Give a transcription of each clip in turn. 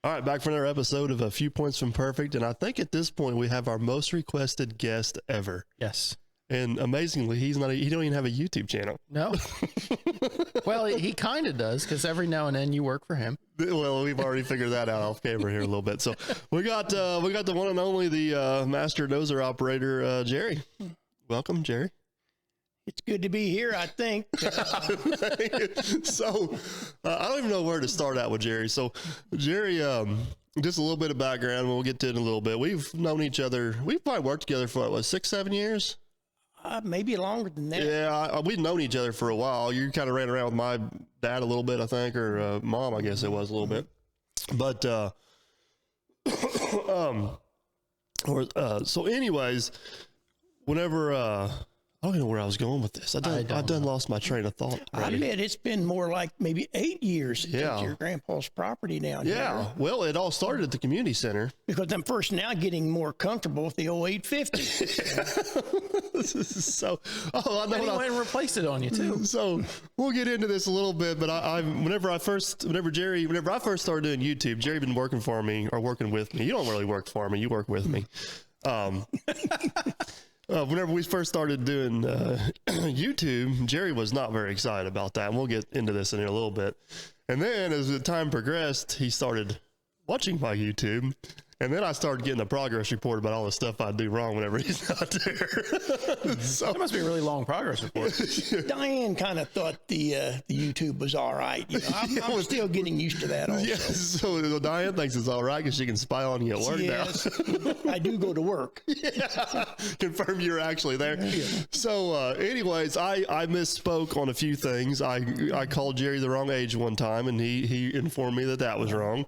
All right, back for another episode of A Few Points from Perfect. And I think at this point we have our most requested guest ever. Yes. And amazingly, he don't even have a YouTube channel. No. Well, he kind of does, because every now and then you work for him. Well, we've already figured that out off camera here a little bit. So we got the one and only, the master dozer operator, Jerry. Welcome, Jerry. It's good to be here, I think. So I don't even know where to start out with Jerry. So Jerry, just a little bit of background. We'll get to it in a little bit. We've known each other. We've probably worked together for what, 6-7 years? Maybe longer than that. Yeah, we've known each other for a while. You kind of ran around with my dad a little bit, I think, or mom, I guess it was a little bit. But so anyways, whenever I don't know where I was going with this. I done lost my train of thought. I admit it's been more like maybe 8 years since your grandpa's property down here. Yeah, well, it all started at the community center. Because I'm first now getting more comfortable with the old 850. So, I know. And he went and replaced it on you too. So we'll get into this a little bit, but whenever I first started doing YouTube, Jerry been working for me or working with me. You don't really work for me. You work with me. Whenever we first started doing YouTube, Jerry was not very excited about that. And we'll get into this in a little bit. And then as the time progressed, he started watching my YouTube. And then I started getting a progress report about all the stuff I do wrong whenever he's not there. So That must be a really long progress report. Diane kind of thought the YouTube was all right. You know, I'm still getting used to that also. yes, so Diane thinks it's all right because she can spy on you at work now. I do go to work. Yeah, confirm you're actually there. Yeah. So anyways, I misspoke on a few things. I called Jerry the wrong age one time, and he informed me that was wrong.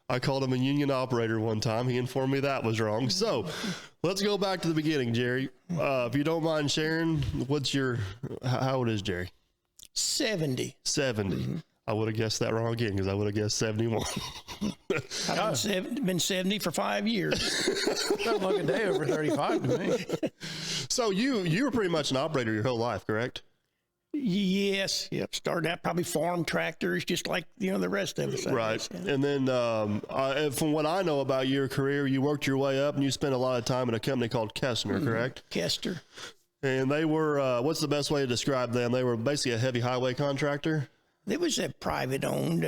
I called him a union operator one time. He informed me that was wrong. So let's go back to the beginning, Jerry. If you don't mind sharing, how old is Jerry? 70. 70. Mm-hmm. I would have guessed that wrong again because I would have guessed 71. I've been 70 for 5 years. Doesn't look a day over 35 to me. So you were pretty much an operator your whole life, correct? Yes. Yep. Started out probably farm tractors, just like, the rest of us. Right. Yeah. And then from what I know about your career, you worked your way up and you spent a lot of time at a company called Kestner, correct? Kester. And they were, what's the best way to describe them? They were basically a heavy highway contractor. It was a private owned,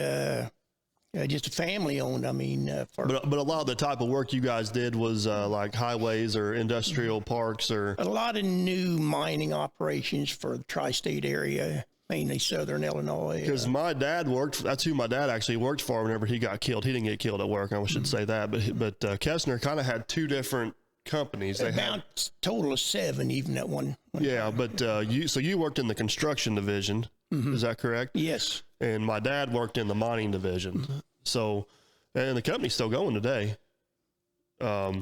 just a family owned. I mean, but a lot of the type of work you guys did was like highways or industrial parks or a lot of new mining operations for the tri-state area, mainly southern Illinois. Because my dad that's who my dad actually worked for whenever he got killed. He didn't get killed at work, I should say that, but Kestner kind of had two different companies. They about had total of 7 even at one yeah, time. but you worked in the construction division, is that correct? Yes. And my dad worked in the mining division. So, and the company's still going today. I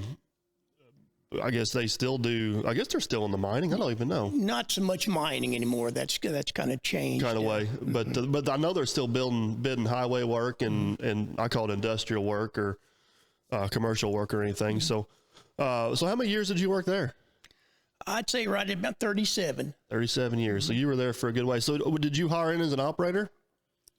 guess they still do. I guess they're still in the mining. I don't even know. Not so much mining anymore. That's kind of changed. Kind of way. But I know they're still bidding highway work and I call it industrial work or commercial work or anything. So how many years did you work there? I'd say right at about 37. 37 years. So you were there for a good way. So did you hire in as an operator?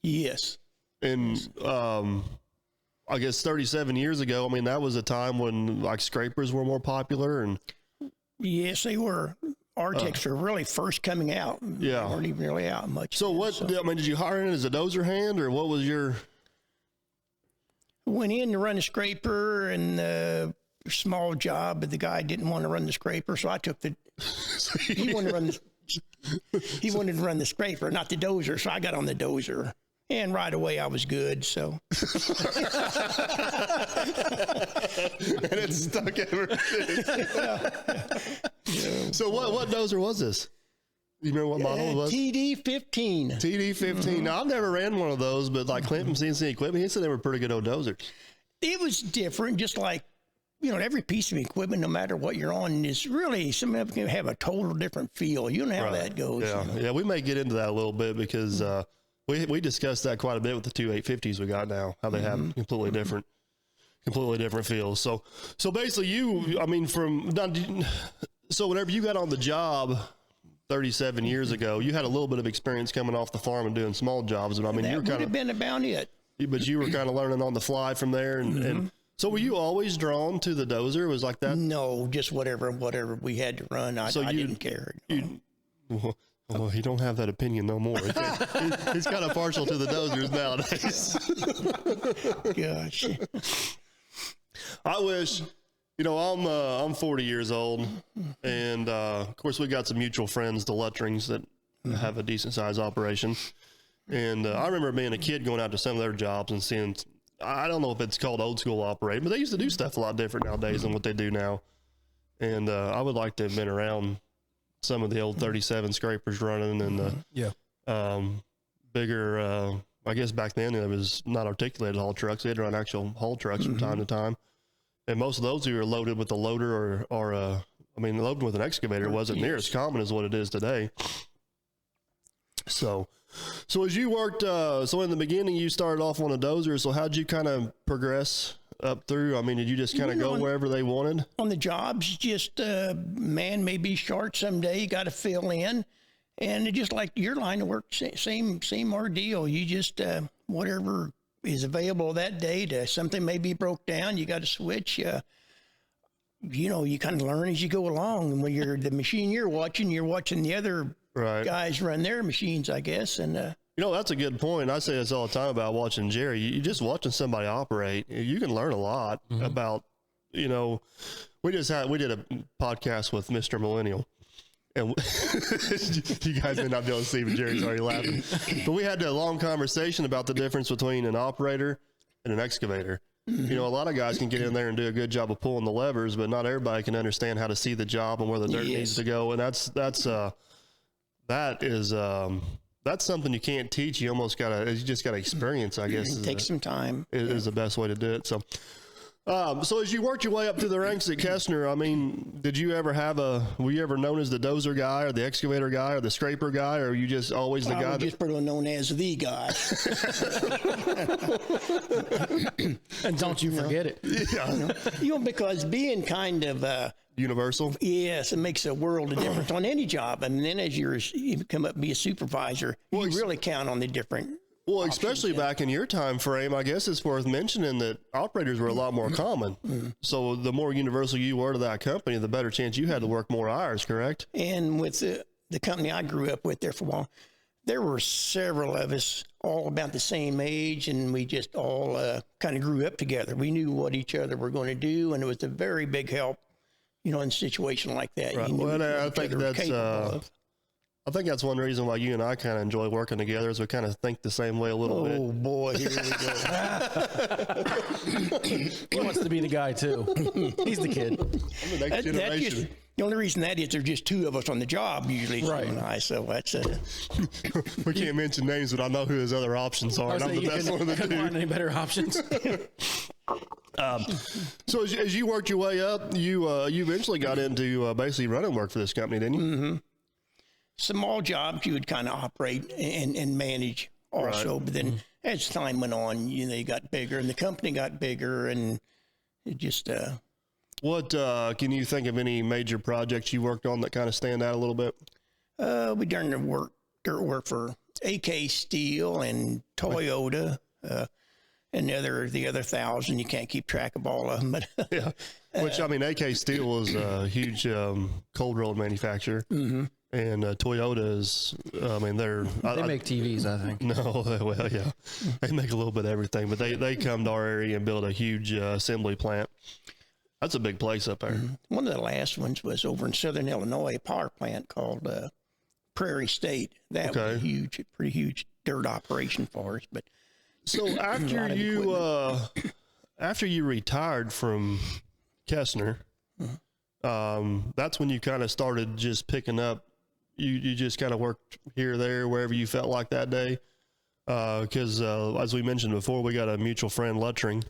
Yes. And I guess 37 years ago, I mean, that was a time when like scrapers were more popular and. Yes, they were. Arctics were really first coming out. Yeah. They weren't even really out much. So did you hire in as a dozer hand or what was your? Went in to run the scraper and small job, but the guy didn't want to run the scraper, so I took he wanted to run the scraper, not the dozer, so I got on the dozer. And right away I was good, so. And it stuck ever since. So what dozer was this? You remember what model it was? TD-15. TD-15. Now, I've never ran one of those, but like Clinton CNC Equipment, he said they were pretty good old dozers. It was different, just like, every piece of equipment, no matter what you're on, is really, some of them can have a total different feel. You know how that goes. Yeah, yeah, we may get into that a little bit because we discussed that quite a bit with the two 850s we got now, how they have completely different feels. So basically so whenever you got on the job 37 years ago, you had a little bit of experience coming off the farm and doing small jobs, but I mean, that would have been about it. but you were kind of learning on the fly from there. And so were you always drawn to the dozer? Was like that? No, just whatever we had to run. I didn't care. Well, he don't have that opinion no more. He's kind of partial to the dozers nowadays. Gosh. I wish, I'm 40 years old, and of course we got some mutual friends, the Luttrings, that have a decent sized operation. And I remember being a kid going out to some of their jobs and seeing, I don't know if it's called old school operating, but they used to do stuff a lot different nowadays than what they do now. And I would like to have been around some of the old 37 scrapers running and bigger, I guess back then it was not articulated haul trucks. They had to run actual haul trucks from time to time. And most of those who were loaded with a loader or loaded with an excavator wasn't near as common as what it is today. So as you worked, so in the beginning you started off on a dozer. So how'd you kind of progress up through? I mean, did you just kind of go wherever they wanted? On the jobs, just man may be short someday. You got to fill in, and it just like your line of work, same ordeal. You just whatever is available that day. To something may be broke down, you got to switch. You kind of learn as you go along. And when you're the machine you're watching the other guys run their machines, I guess, and. That's a good point. I say this all the time about watching Jerry. You just watching somebody operate, you can learn a lot about, we did a podcast with Mr. Millennial, and you guys may not be able to see, but Jerry's already laughing. But we had a long conversation about the difference between an operator and an excavator. A lot of guys can get in there and do a good job of pulling the levers, but not everybody can understand how to see the job and where the dirt needs to go. And that's something you can't teach. You just gotta experience, I guess. Take some time. Is the best way to do it. So, so as you worked your way up through the ranks at Kestner, I mean, were you ever known as the dozer guy or the excavator guy or the scraper guy, or were you just always the guy? Just pretty known as the guy. And don't you forget it. Yeah. Because being kind of, universal. Yes, it makes a world of difference on any job. And then as you come up and be a supervisor, you really count on the different. Well, especially back in your time frame, I guess it's worth mentioning that operators were a lot more common. So the more universal you were to that company, the better chance you had to work more hours, correct? And with the company I grew up with there for a while, there were several of us all about the same age, and we just all kind of grew up together. We knew what each other were going to do, and it was a very big help. In a situation like that. Right. Well, I think that's one reason why you and I kind of enjoy working together, is we kind of think the same way a little bit. Oh boy, here we go. He wants to be the guy too. He's the kid. I'm the next generation. The only reason that is there's just two of us on the job usually. Right. And I, so that's we can't mention names, but I know who his other options are. And I'm the best one of the two. Find any better options? So as you worked your way up, you eventually got into basically running work for this company, didn't you? Mm-hmm. Small jobs you would kind of operate and manage also, but then as time went on, you got bigger, and the company got bigger, and it just. What can you think of any major projects you worked on that kind of stand out a little bit? We done dirt work for AK Steel and Toyota. And the other 1,000, you can't keep track of all of them. But yeah, which AK Steel is a huge cold rolled manufacturer, and Toyota is. They make TVs, I think. No, well, yeah, they make a little bit of everything, but they come to our area and build a huge assembly plant. That's a big place up there. One of the last ones was over in Southern Illinois, a power plant called Prairie State. That was a pretty huge dirt operation for us, but. So after you retired from Kestner, that's when you kind of started just picking up. You just kind of worked here or there, wherever you felt like that day. Because as we mentioned before, we got a mutual friend, Luttring,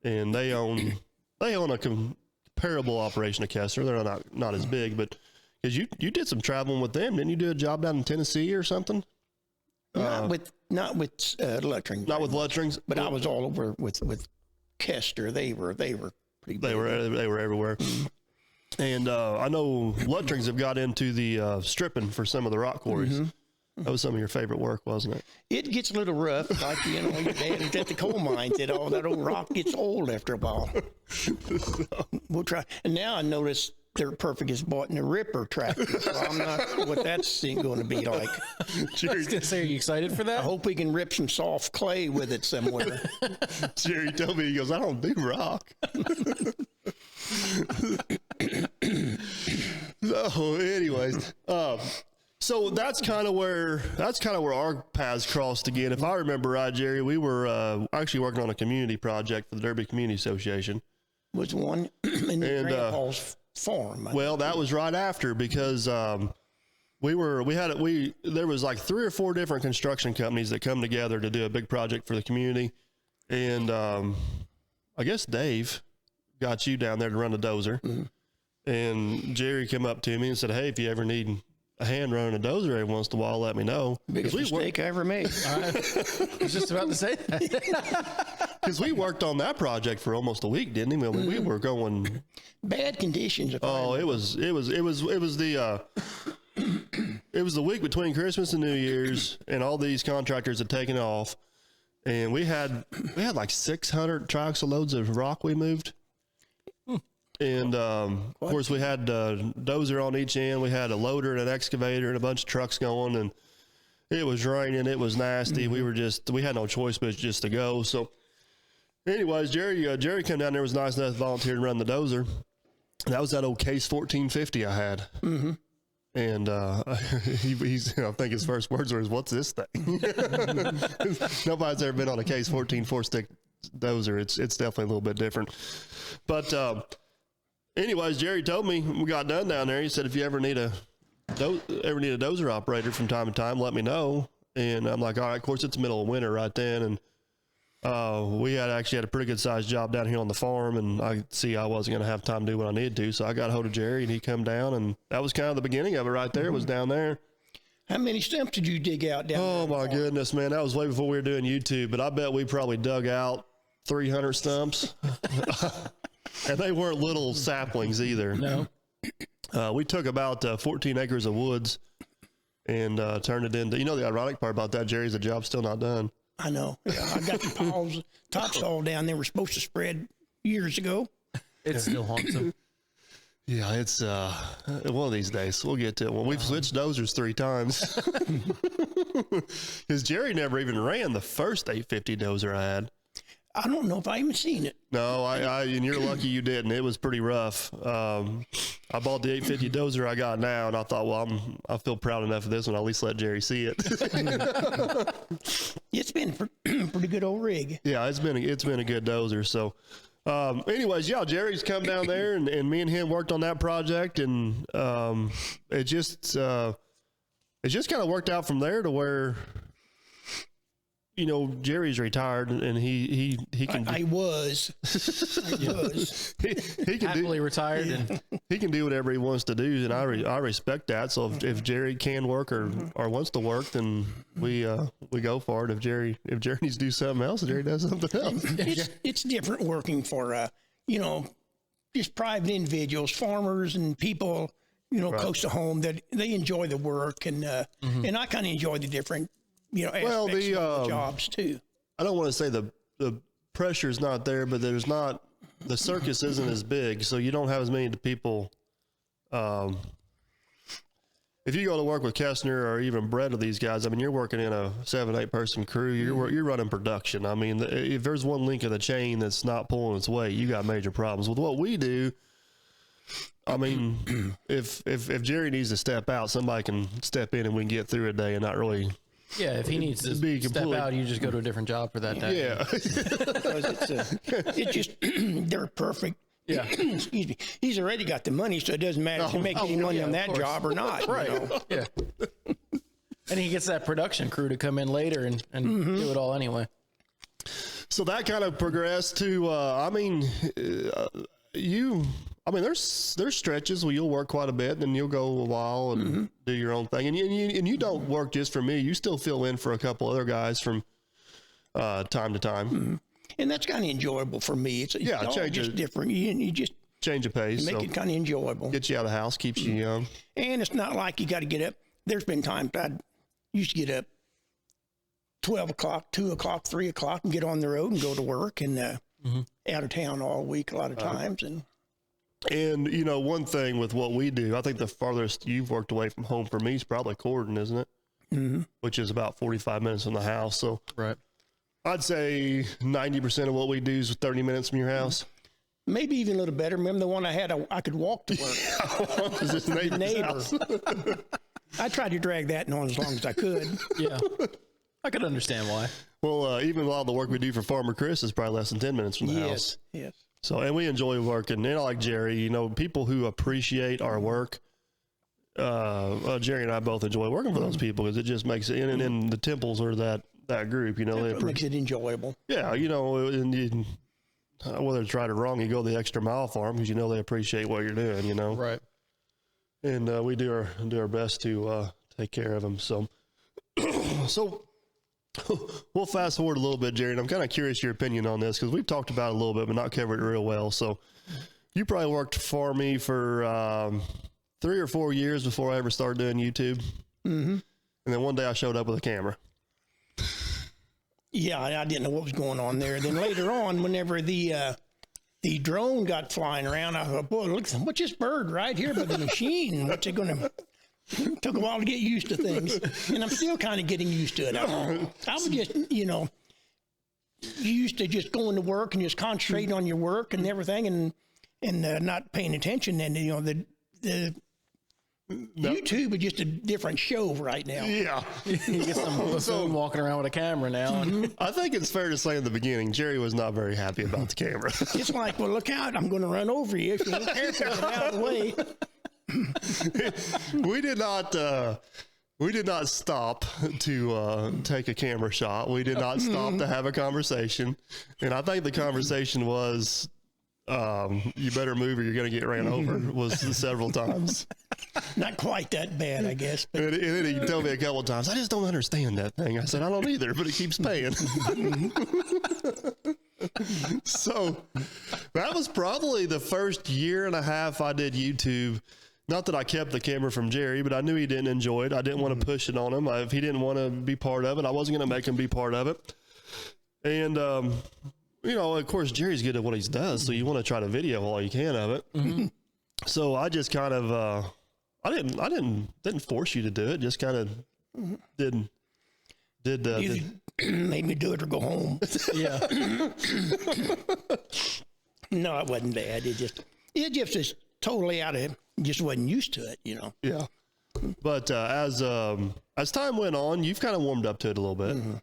and they own a comparable operation to Kestner. They're not as big, but because you did some traveling with them, didn't you do a job down in Tennessee or something? Not with Luttring. Not with Luttrings, but I was all over with Kester. They were pretty big. They were everywhere. And I know Luttrings have got into the stripping for some of the rock quarries. That was some of your favorite work, wasn't it? It gets a little rough, like, you know, your dad was at the coal mines, that all that old rock gets old after a while. We'll try. And now I notice their perfect is bought in a Ripper tractor, so I'm not sure what that's going to be like. I was gonna say, are you excited for I that? hope we can rip some soft clay with it somewhere. Jerry told me, he goes, I don't do rock. So, anyways, so that's kind of where our paths crossed again. If I remember right, Jerry, we were actually working on a community project for the Derby Community Association. Was one in Grandpa's farm. Well, that was right after, because there was like 3 or 4 different construction companies that come together to do a big project for the community, and I guess Dave got you down there to run the dozer, and Jerry came up to me and said, "Hey, if you ever need a hand running a dozer every once in a while, let me know." Biggest mistake I ever made. I was just about to say that. Because we worked on that project for almost a week, didn't we? I mean, we were going Bad conditions. If I remember. it was the week between Christmas and New Year's, and all these contractors had taken off, and we had like 600 trucks of loads of rock we moved. And of course, we had a dozer on each end. We had a loader and an excavator and a bunch of trucks going, and it was raining. It was nasty. We had no choice but just to go. So, anyways, Jerry came down there, was nice enough to volunteer to run the dozer. That was that old Case 1450 I had. Mm-hmm. And he's, I think his first words were, "What's this thing?" Nobody's ever been on a Case 14 4-stick dozer. It's definitely a little bit different. But anyways, Jerry told me when we got done down there, he said, "If you ever need a dozer operator from time to time, let me know." And I'm like, all right. Of course, it's the middle of winter right then, and we actually had a pretty good sized job down here on the farm, and I wasn't going to have time to do what I needed to, so I got a hold of Jerry, and he come down, and that was kind of the beginning of it right there. Was down there. How many stumps did you dig out down there? Oh my goodness, man, that was way before we were doing YouTube, but I bet we probably dug out 300 stumps. And they weren't little saplings either. No. We took about 14 acres of woods and turned it into, the ironic part about that, Jerry, is the job's still not done. I know. Yeah, I got the piles, topsoil down there. Were supposed to spread years ago. It still haunts him. Yeah, it's one of these days. We'll get to it. Well, we've switched dozers 3 times. Because Jerry never even ran the first 850 dozer I had. I don't know if I even seen it. No, and you're lucky you didn't. It was pretty rough. I bought the 850 dozer I got now, and I thought, well, I feel proud enough of this one. I'll at least let Jerry see it. It's been a pretty good old rig. Yeah, it's been a good dozer. So, anyways, yeah, Jerry's come down there, and me and him worked on that project, and it just kind of worked out from there to where, Jerry's retired, and he can. I was. He can Happily retired, and he can do whatever he wants to do, and I respect that. So if Jerry can work or wants to work, then we go for it. If Jerry needs to do something else, Jerry does something else. It's different working for just private individuals, farmers, and people Right. close to home that they enjoy the work, and and I kind of enjoy the different aspects of the jobs too. I don't want to say the pressure's not there, but the circus isn't as big, so you don't have as many people. If you go to work with Kessner or even Brett or these guys, I mean, you're working in a 7-8 person crew. You're running production. I mean, if there's one link of the chain that's not pulling its weight, you got major problems. With what we do, I mean, if Jerry needs to step out, somebody can step in and we can get through a day and not really. yeah, if he needs to step out, you just go to a different job for that day. Yeah. Because it's just they're perfect. Yeah. Excuse me. He's already got the money, so it doesn't matter if he makes any money on that job or not. Right. Yeah. And he gets that production crew to come in later and do it all anyway. So that kind of progressed to, there's stretches where you'll work quite a bit, and then you'll go a while and do your own thing. And you don't work just for me. You still fill in for a couple other guys from time to time. Mm-hmm. And that's kind of enjoyable for me. It's all just different. You just change of pace. make it kind of enjoyable. Gets you out of the house, keeps you young. And it's not like you got to get up. There's been times used to get up 12 o'clock, 2 o'clock, 3 o'clock and get on the road and go to work and out of town all week a lot of times. And, you know, one thing with what we do, I think the farthest you've worked away from home for me is probably Corden, isn't it? Mm-hmm. Which is about 45 minutes from the house. So Right. I'd say 90% of what we do is 30 minutes from your house. Maybe even a little better. Remember the one I had, I could walk to work. Is this neighbor's Neighbor. house? I tried to drag that on as long as I could. Yeah. I could understand why. Well, even a lot of the work we do for Farmer Chris is probably less than 10 minutes from the house. Yes. So, and we enjoy working. And like Jerry, you know, people who appreciate our work, Jerry and I both enjoy working for those people because it just makes it, and the Temples are that group, you know. It makes it enjoyable. Yeah, you know, and you, whether it's right or wrong, you go the extra mile for them because you know they appreciate what you're doing, you know. Right. And we do our best to take care of them. So, we'll fast forward a little bit, Jerry, and I'm kind of curious your opinion on this because we've talked about it a little bit, but not covered it real well. So, you probably worked for me for 3 or 4 years before I ever started doing YouTube. Mm-hmm. And then one day I showed up with a camera. Yeah, I didn't know what was going on there. Then later on, whenever the drone got flying around, I thought, boy, look, what's this bird right here by the machine? What's it going to... Took a while to get used to things, and I'm still kind of getting used to it. I was just, you know, used to just going to work and just concentrating on your work and everything, and not paying attention. And you know, the YouTube is just a different show right now. Yeah. You get some buffoon walking around with a camera now. And I think it's fair to say in the beginning, Jerry was not very happy about the camera. It's like, well, look out, I'm going to run over you if you don't haircut it out of the way. We did not stop to take a camera shot. We did not stop to have a conversation. And I think the conversation was, you better move or you're going to get ran over, was several times. Not quite that bad, I guess. But. And then he told me a couple of times, I just don't understand that thing. I said, I don't either, but it keeps paying. So that was probably the first year and a half I did YouTube. Not that I kept the camera from Jerry, but I knew he didn't enjoy it. I didn't want to push it on him. If he didn't want to be part of it, I wasn't going to make him be part of it. And, you know, of course, Jerry's good at what he does, so you want to try to video all you can of it. Mm-hmm. So I just kind of, I didn't force you to do it. Just kind of did made me do it or go home. yeah. No, it wasn't bad. It just is totally out of, just wasn't used to it, you know. Yeah. But as time went on, you've kind of warmed up to it a little bit. Mm-hmm.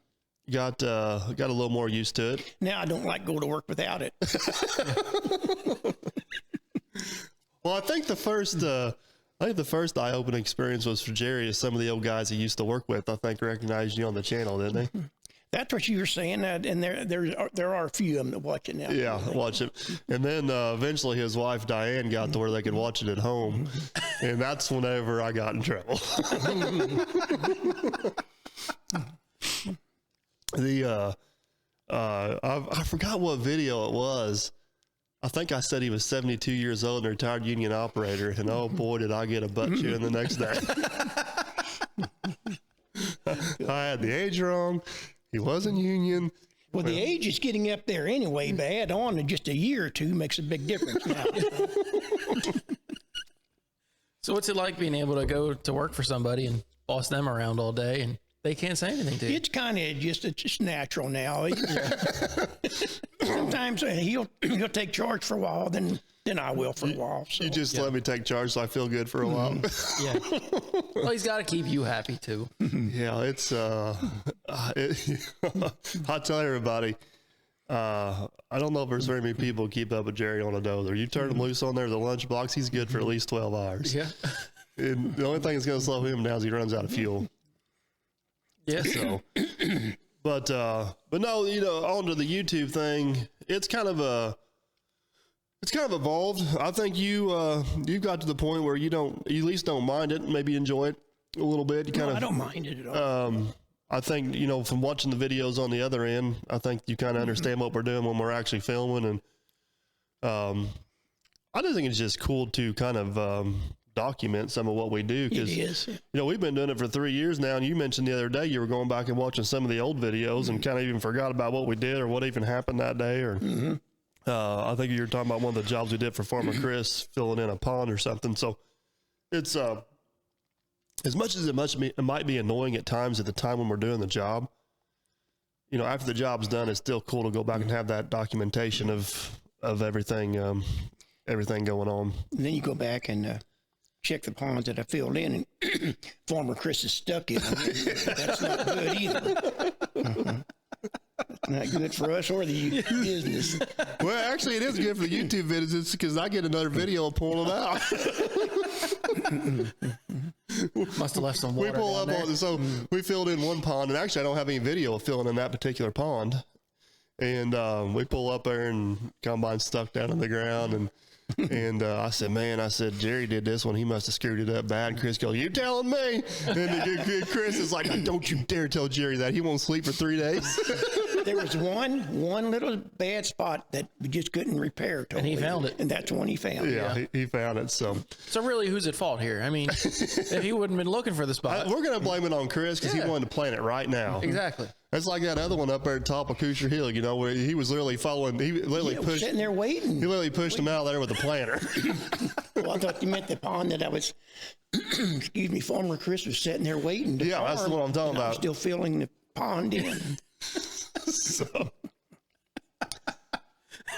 Got a little more used to it. Now I don't like going to work without it. Well, I think the first eye-opening experience was for Jerry. As some of the old guys he used to work with, I think, recognized you on the channel, didn't they? That's what you were saying, and there are a few of them that watch it now. Yeah, watch it. And then eventually his wife Diane got to where they could watch it at home, and that's whenever I got in trouble. I forgot what video it was. I think I said he was 72 years old and a retired union operator, and oh boy, did I get a butt chewing the next day. I had the age wrong. He wasn't union. Well, the age is getting up there anyway, but add on in just a year or two makes a big difference now. So what's it like being able to go to work for somebody and boss them around all day and they can't say anything to you? It's kind of just natural now. Sometimes he'll take charge for a while, then I will for a while. So. You just let me take charge so I feel good for a while. Yeah. Well, he's got to keep you happy too. Yeah, it's I tell everybody, I don't know if there's very many people who keep up with Jerry on a dozer. You turn him loose on there, the lunchbox, he's good for at least 12 hours. Yeah. And the only thing that's going to slow him down is he runs out of fuel. Yeah. So, but no, you know, onto the YouTube thing, it's kind of evolved. I think you got to the point where you at least don't mind it, maybe enjoy it a little bit. You kind I don't mind it at all. I think, you know, from watching the videos on the other end, I think you kind of understand what we're doing when we're actually filming. And I just think it's just cool to kind of document some of what we do. It Because, is. we've been doing it for 3 years now. And you mentioned the other day you were going back and watching some of the old videos and kind of even forgot about what we did or what even happened that day. Or I think you were talking about one of the jobs we did for Farmer Chris, filling in a pond or something. So it's as much as it might be annoying at times at the time when we're doing the job, after the job's done, it's still cool to go back and have that documentation of everything, everything going on. And then you go back and check the ponds that I filled in, and Farmer Chris is stuck in them. That's not good either. Not good for us or the business. Well, actually, it is good for the YouTube videos because I get another video of pulling it out. Must have left some water. We pull down up there. on it. So we filled in one pond, and actually, I don't have any video of filling in that particular pond. And we pull up there, and combine's stuck down in the ground, and I said, Jerry did this one. He must have screwed it up bad. And Chris goes, "You telling me?" And Chris is like, "Don't you dare tell Jerry that. He won't sleep for 3 days." There was one little bad spot that we just couldn't repair totally. And he found it. And that's the one he found. Yeah, he found it. So really, who's at fault here? I mean, if he wouldn't have been looking for the spot. we're going to blame it on Chris because he Yeah. wanted to plant it right now. Exactly. That's like that other one up there at the top of Coosher Hill, where he was literally following. He literally Yeah, pushed. sitting there waiting. He literally pushed him out there with a planter. Well, I thought you meant the pond that I was, excuse me, Farmer Chris was sitting there waiting to Yeah, that's farm, what I'm talking and I was about. still filling the pond in. So.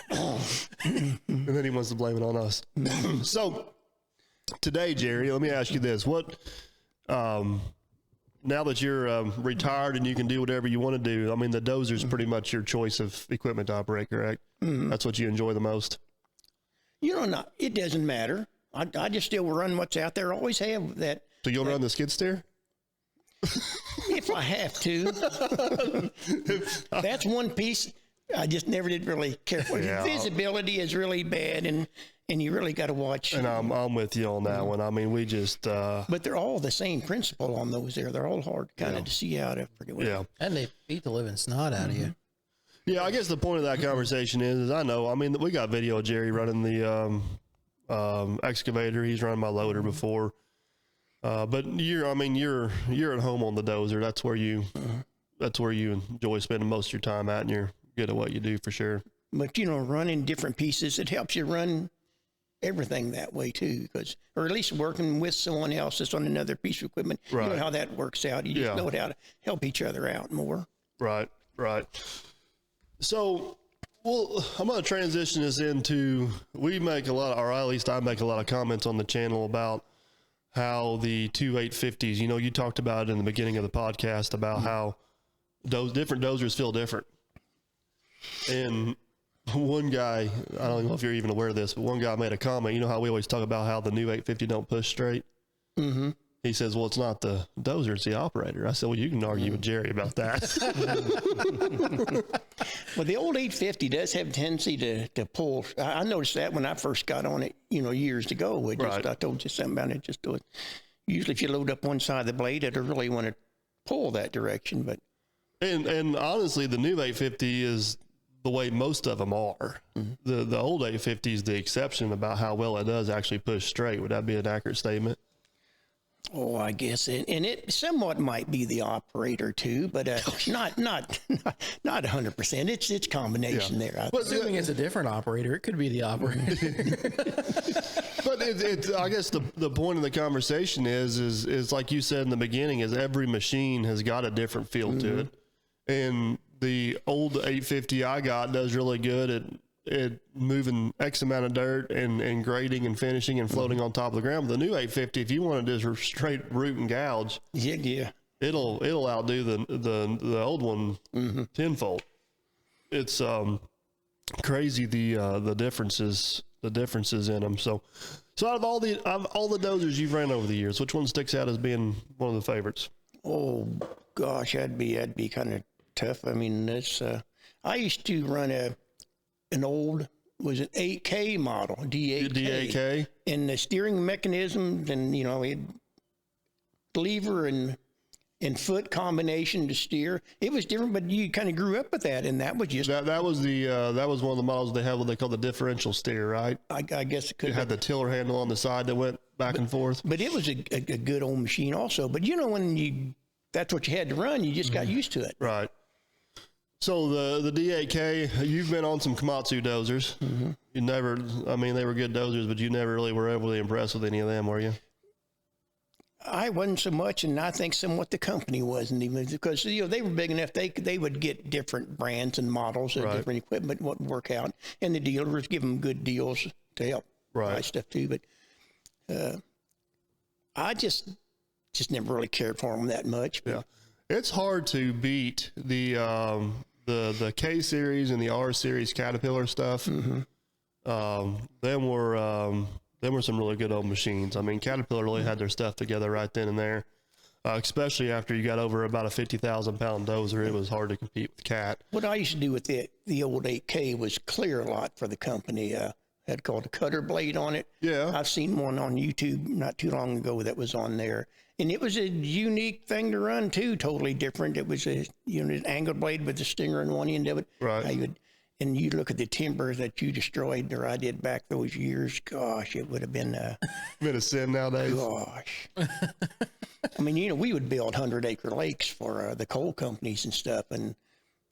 And then he wants to blame it on us. So today, Jerry, let me ask you this: what? Now that you're retired and you can do whatever you want to do, I mean, the dozer is pretty much your choice of equipment to operate, correct? That's what you enjoy the most. It doesn't matter. I just still run what's out there. Always have that. So you'll run the skid steer? If I have to. That's one piece I just never did really care for. Yeah. Visibility is really bad, and you really got to watch. And I'm with you on that one. I mean, we just But they're all the same principle on those there. They're all hard kind of to see out of pretty well. yeah. And they beat the living snot out of you. Yeah, I guess the point of that conversation is I know. I mean, we got video of Jerry running the excavator. He's run my loader before. But you're at home on the dozer. That's where you enjoy spending most of your time at, and you're good at what you do for sure. But running different pieces, it helps you run everything that way too, or at least working with someone else that's on another piece of equipment. Right. You know how that works out. You just know how to help each other out more. Right. So, I'm going to transition this into, we make a lot, or at least I make a lot of comments on the channel about how the 2850s, you talked about it in the beginning of the podcast about how those different dozers feel different. And one guy, I don't know if you're even aware of this, but one guy made a comment. You know how we always talk about how the new 850 don't push straight? Mm-hmm. He says, well, it's not the dozer, it's the operator. I said, well, you can argue with Jerry about that. Well, the old 850 does have a tendency to pull. I noticed that when I first got on it, years ago. I told you something about it. Just do it. Usually if you load up one side of the blade, it'll really want to pull that direction. But And honestly, the new 850 is the way most of them are. Mm-hmm. The old 850 is the exception about how well it does actually push straight. Would that be an accurate statement? Oh, I guess it somewhat might be the operator too, but not 100%. It's combination there. But assuming it's a different operator, it could be the operator. But I guess the point of the conversation is like you said in the beginning, is every machine has got a different feel to it, and the old 850 I got does really good at moving X amount of dirt and grading and finishing and floating on top of the ground. But the new 850, if you want to just straight root and gouge, it'll outdo the old one tenfold. It's crazy the differences in them. So out of all the dozers you've ran over the years, which one sticks out as being one of the favorites? Oh gosh, that'd be kind of tough. I mean, I used to run an old, was an 8K model, D8K. And the steering mechanisms and, it lever and and foot combination to steer. It was different, but you kind of grew up with that, and that was just. That was one of the models they have what they call the differential steer, right? I guess it could. It had the tiller handle on the side that went back and forth. But it was a good old machine also. But when that's what you had to run, you just got used to it. Right. So the D8K, you've been on some Komatsu dozers. Mm-hmm. You never, I mean, they were good dozers, but you never really were overly impressed with any of them, were you? I wasn't so much, and I think somewhat the company wasn't even, because they were big enough they would get different brands and models of different equipment wouldn't work out, and the dealers give them good deals to help buy stuff too. But I just never really cared for them that much. But. Yeah, it's hard to beat the K series and the R series Caterpillar stuff. Mm-hmm. Them were some really good old machines. I mean, Caterpillar really had their stuff together right then and there, especially after you got over about a 50,000-pound dozer. It was hard to compete with Cat. What I used to do with the old 8K was clear a lot for the company. Had called a cutter blade on it. Yeah. I've seen one on YouTube not too long ago that was on there. And it was a unique thing to run, too, totally different. It was an angled blade with a stinger in one end of it. Right. And you look at the timber that you destroyed, or I did back those years, gosh, it would have been been a sin nowadays. Gosh. I mean, we would build 100-acre lakes for the coal companies and stuff. And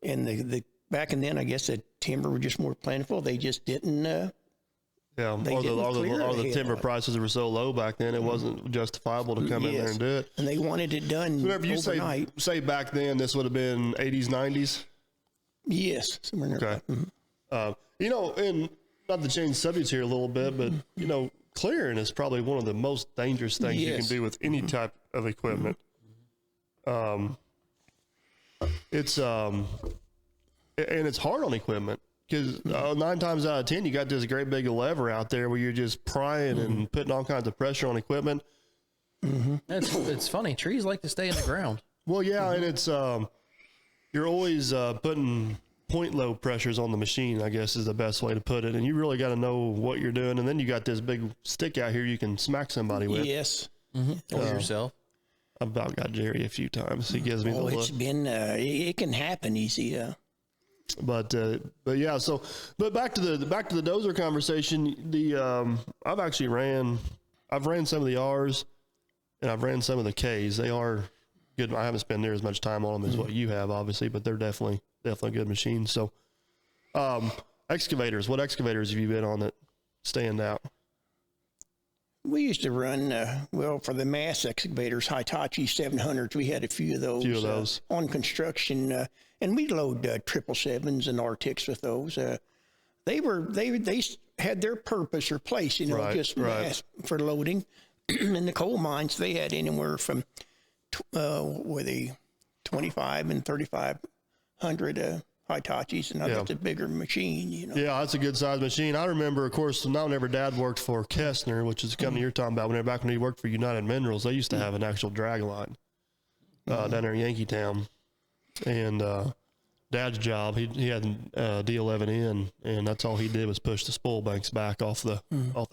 the back in then, I guess the timber were just more plentiful. They just didn't. Yeah, or the timber prices were so low back then, it wasn't justifiable to come in there and do it. And they wanted it done Whenever you overnight. say back then, this would have been 80s, 90s? Yes, somewhere near. Okay. Mm-hmm. And not to change subjects here a little bit, but, clearing is probably one of the most dangerous things you can do with any type of equipment. It's hard on equipment. Because 9 times out of 10, you got this great big lever out there where you're just prying and putting all kinds of pressure on equipment. Mm-hmm. It's funny. Trees like to stay in the ground. Well, yeah, and it's you're always putting point load pressures on the machine, I guess is the best way to put it. And you really got to know what you're doing. And then you got this big stick out here you can smack somebody with. Yes. Mm-hmm. Or yourself. I've about got Jerry a few times. He gives me the look. It's been, it can happen easy. But yeah, but back to the dozer conversation. I've ran some of the R's and I've ran some of the K's. They are good. I haven't spent near as much time on them as what you have, obviously, but they're definitely good machines. So, excavators. What excavators have you been on that stand out? We used to run, for the mass excavators, Hitachi 700s. We had a few of those. On construction, and we load 777s and Arctics with those. They had their purpose or place, mass for loading. In the coal mines, they had anywhere from 25 and 3,500 Hitachis, and that's a bigger machine, Yeah, that's a good size machine. I remember, of course, whenever Dad worked for Kessner, which is the company you're talking about, back when he worked for United Minerals, they used to have an actual drag line down there in Yankeetown. And Dad's job, he had D11N, and that's all he did was push the spool banks back off the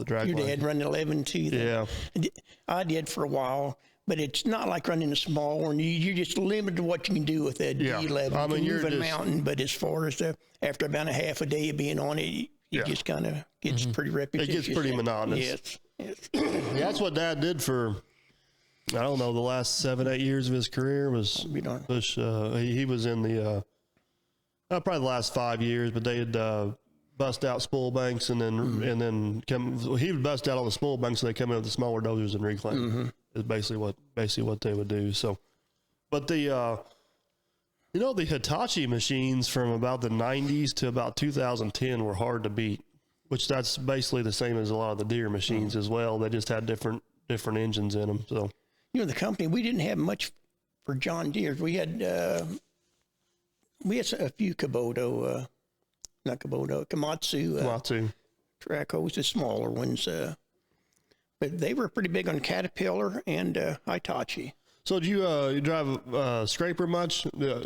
drag line. Your dad run 11 too? Then. Yeah. I did for a while. But it's not like running a small one. You're just limited to what you can do with that D11. I mean, you're a mountain, but as far as after about a half a day of being on it, it just kind of gets pretty repetitious. It gets pretty monotonous. Yes. That's what Dad did for, I don't know, the last 7-8 years of his career was push. He was in the, probably the last 5 years, but they had bust out spool banks and then he would bust out all the spool banks and they come in with the smaller dozers and reclaim. Mm-hmm. Is basically what they would do. So, but the the Hitachi machines from about the 90s to about 2010 were hard to beat, which that's basically the same as a lot of the Deere machines as well. They just had different engines in them. So, the company, we didn't have much for John Deere. We had a few Komatsu Tracos, the smaller ones. But they were pretty big on Caterpillar and Hitachi. So do you drive a scraper much?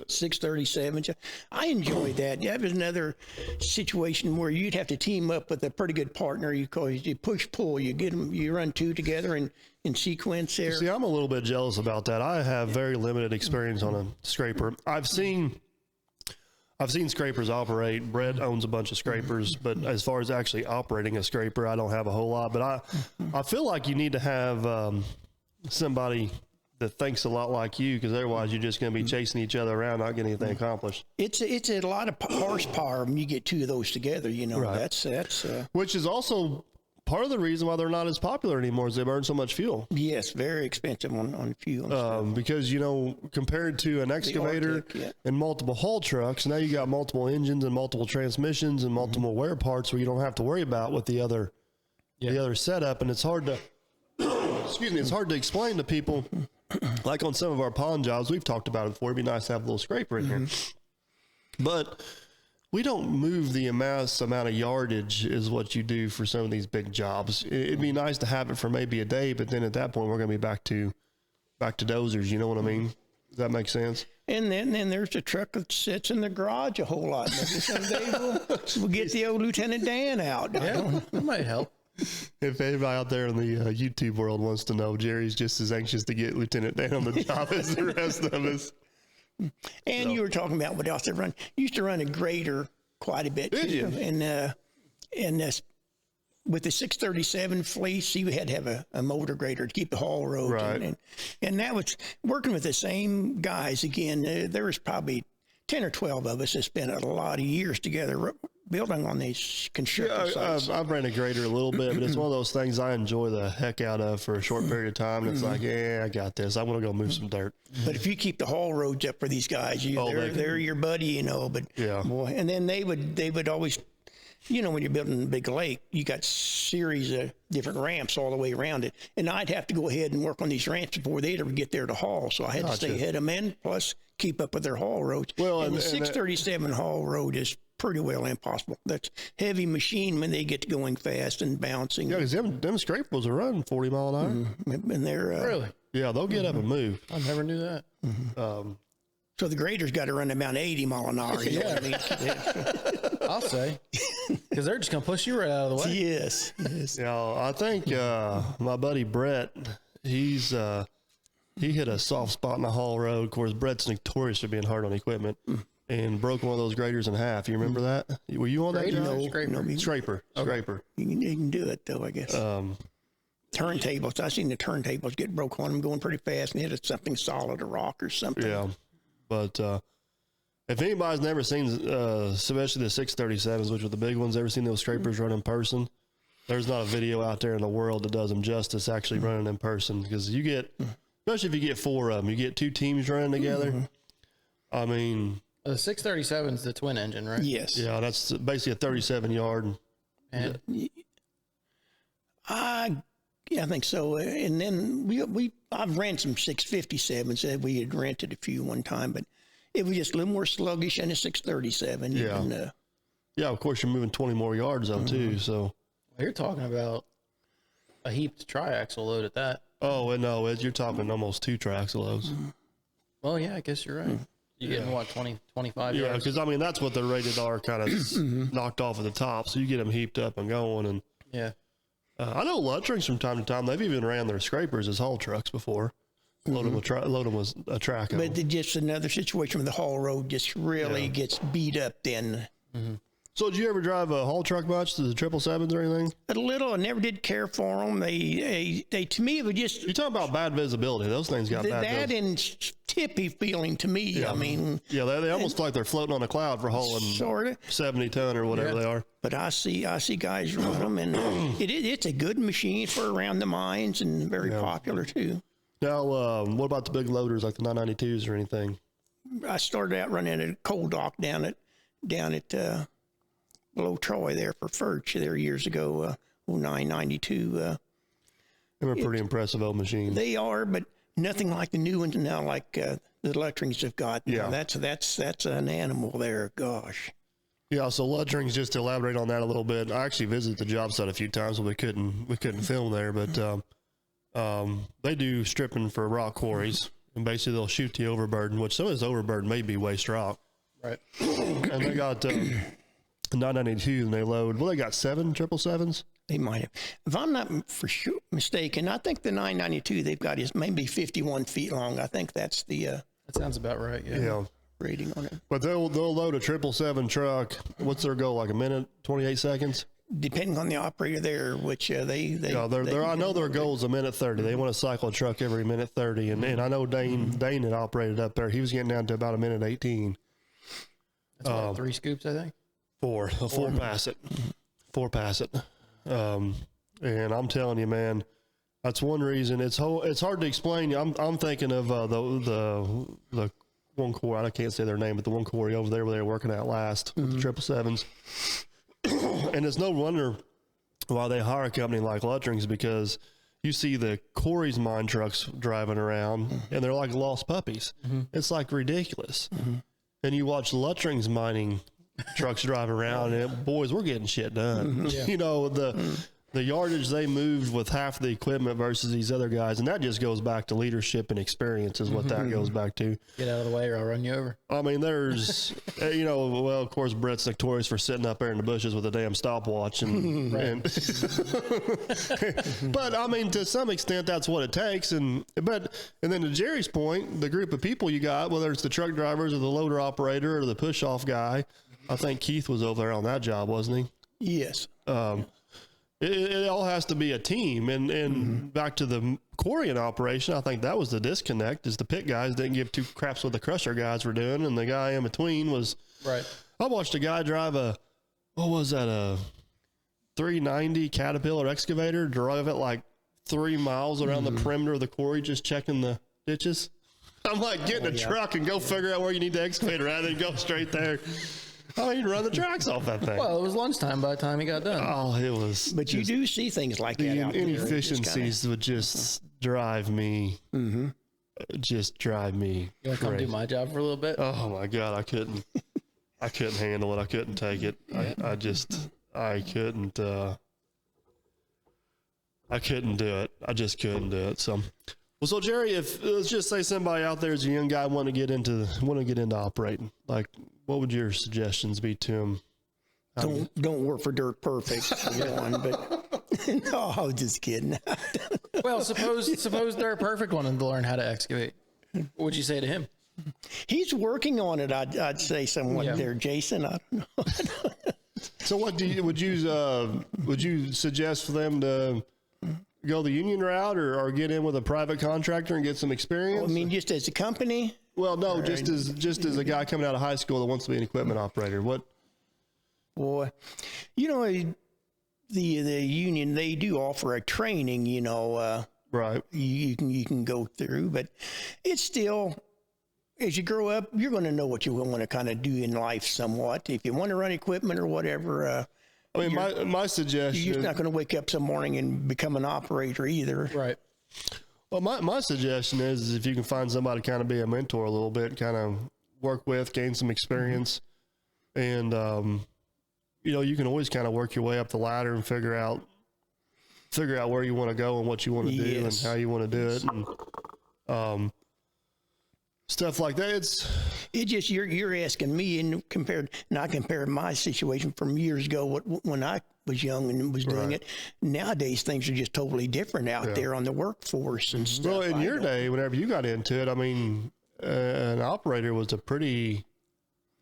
637. I enjoyed that. That was another situation where you'd have to team up with a pretty good partner. You push pull. You get them. You run two together in sequence there. See, I'm a little bit jealous about that. I have very limited experience on a scraper. I've seen scrapers operate. Brett owns a bunch of scrapers, but as far as actually operating a scraper, I don't have a whole lot. But I feel like you need to have somebody that thinks a lot like you, because otherwise you're just going to be chasing each other around, not getting anything accomplished. It's a lot of horsepower when you get two of those together. You know, Right. that's Which is also part of the reason why they're not as popular anymore, is they burn so much fuel. yes, very expensive on fuel. And stuff. Because, you know, compared to an excavator Arctic, yeah. and multiple haul trucks, now you got multiple engines and multiple transmissions and multiple wear parts where you don't have to worry about with the other setup. And it's hard to, excuse me, it's hard to explain to people. Like on some of our pond jobs, we've talked about it before. It'd be nice to have a little scraper in here. But we don't move the amount of yardage is what you do for some of these big jobs. It'd be nice to have it for maybe a day, but then at that point we're going to be back to dozers. You know what I mean? Does that make sense? And then there's the truck that sits in the garage a whole lot. Maybe someday we'll get the old Lieutenant Dan out. Yeah, that might help. If anybody out there in the YouTube world wants to know, Jerry's just as anxious to get Lieutenant Dan on the job as the rest of us. And you were talking about what else to run. Used to run a grader quite a bit. Did too. you? And with the 637 fleece, you had to have a motor grader to keep the haul road. Right. And that was working with the same guys again. There was probably 10 or 12 of us that spent a lot of years together building on these construction sites. I've ran a grader a little bit, but it's one of those things I enjoy the heck out of for a short period of time. And it's like, yeah, I got this. I'm going to go move some dirt. But if you keep the haul roads up for these guys, they're your buddy, you know. But Yeah. boy, and then they would always, you know, when you're building a big lake, you got series of different ramps all the way around it, and I'd have to go ahead and work on these ramps before they'd ever get there to haul. So I had to stay ahead of them, and plus keep up with their haul roads. Well, and the and 637 haul road is pretty well impossible. That's heavy machine when they get to going fast and bouncing. Yeah, because them scrapers are running 40 mile an hour. And they're Really? Yeah, they'll get up and move. I never knew that. so the grader's got to run about 80 mile an hour. You know what I mean? I'll say. Because they're just going to push you right out of the way. Yes. Yeah, I think my buddy Brett, he hit a soft spot in the haul road. Of course, Brett's notorious for being hard on equipment, and broke one of those graders in half. You remember that? Were you on that Grader? job? No, scraper. Scraper. You can do it though, I guess. Turntables. I seen the turntables get broke on them going pretty fast and hit something solid, a rock or something. Yeah, but if anybody's never seen, especially the 637s, which are the big ones, ever seen those scrapers run in person? There's not a video out there in the world that does them justice actually running in person, because you get, especially if you get four of them, you get two teams running together. I mean, The 637 is the twin engine, right? Yes. yeah, that's basically a 37 yard. And Yeah, I think so. And then I've ran some 657s that we had rented a few one time, but it was just a little more sluggish than a 637. Yeah. And, Yeah, of course you're moving 20 more yards though too. So, you're talking about a heaped triaxle load at that. oh, and no, you're talking almost 2 tracks of loads. Well, yeah, I guess you're right. You're getting what, 20, 25 Yeah, yards? because I mean that's what the rated R kind of knocked off at the top. So you get them heaped up and going. And Yeah. I know Luttrings from time to time they've even ran their scrapers as haul trucks before. Load them with a track. but just another situation where the haul road just really gets beat up then. So did you ever drive a haul truck much to the 777s or anything? A little, I never did care for them. They to me, it was just You're talking about bad visibility. Those things got bad that visibility. and tippy feeling to me. Yeah. I mean, Yeah, they almost feel like they're floating on a cloud for hauling sort of. 70 ton or whatever they are. But I see guys run them, and it's a good machine for around the mines and very popular too. Now, what about the big loaders like the 992s or anything? I started out running a coal dock down at below Troy there for Furch there years ago, 09, 92. They're a pretty impressive old machine. They are, but nothing like the new ones now, like the Luttrings have got. Yeah. That's an animal there. Gosh. Yeah, so Luttrings, just to elaborate on that a little bit, I actually visited the job site a few times, but we couldn't film there. But they do stripping for rock quarries, and basically they'll shoot the overburden, which some of this overburden may be waste rock. Right. And they got 992, and they load. Well, they got 7 777s. They might have. If I'm not for sure mistaken, I think the 992 they've got is maybe 51 feet long. I think that's the That sounds about right. Yeah. Yeah. rating on it. But they'll load a 777 truck. What's their goal? Like a minute, 28 seconds? Depending on the operator there, which they I know their goal is a minute 30. They want to cycle a truck every minute 30. And I know Dane had operated up there. He was getting down to about a minute 18. That's what, 3 scoops, I think. 4 pass it. 4 pass it. And I'm telling you, man, that's one reason. It's hard to explain. I'm thinking of the one quarry. I can't say their name, but the one quarry over there where they were working at last with the 777s. And it's no wonder why they hire a company like Luttering's, because you see the quarry's mine trucks driving around and they're like lost puppies. It's like ridiculous. And you watch Luttering's mining trucks drive around and boys, we're getting shit done. You know, the yardage they moved with half the equipment versus these other guys. And that just goes back to leadership and experience is what that goes back to. Get out of the way or I'll run you over. I mean, there's, you know, well, of course, Brett's notorious for sitting up there in the bushes with a damn stopwatch. And but I mean, to some extent, that's what it takes. And then to Jerry's point, the group of people you got, whether it's the truck drivers or the loader operator or the push off guy, I think Keith was over there on that job, wasn't he? Yes. It all has to be a team. And back to the quarrying operation, I think that was the disconnect, is the pit guys didn't give 2 craps what the crusher guys were doing. And the guy in between was, right. I watched a guy drive a 390 Caterpillar excavator, drive it like 3 miles around the perimeter of the quarry, just checking the ditches. I'm like, get in a truck and go figure out where you need the excavator at, and then go straight there. I mean, run the tracks off that thing. Well, it was lunchtime by the time he got done. Oh, it was. But you do see things like that out there. Inefficiencies would just drive me. Just drive me. You want to come do my job for a little bit? Oh my God, I couldn't handle it. I couldn't take it. I couldn't. I couldn't do it. I just couldn't do it. So Jerry, if let's just say somebody out there is a young guy want to get into operating, like, what would your suggestions be to him? Don't work for Dirt Perfect, for one, but no, I was just kidding. Well, suppose Dirt Perfect wanted to learn how to excavate. What would you say to him? He's working on it. I'd say somewhat there, Jason. I don't know. So what would you suggest for them to go the union route or get in with a private contractor and get some experience? I mean, just as a company. Well, no, just as a guy coming out of high school that wants to be an equipment operator. What? Boy, you know, the union, they do offer a training, you know, Right. You can go through, but it's still, as you grow up, you're going to know what you want to kind of do in life somewhat. If you want to run equipment or whatever. I mean, my suggestion. You're just not going to wake up some morning and become an operator either. Right. Well, my suggestion is if you can find somebody to kind of be a mentor a little bit, kind of work with, gain some experience, and you know, you can always kind of work your way up the ladder and figure out where you want to go and what you want to do and how you want to do it, and stuff like that. It's just you're asking me, and not compared my situation from years ago when I was young and was doing it. Nowadays things are just totally different out there on the workforce and stuff. Well, in your day, whenever you got into it, I mean, an operator was a pretty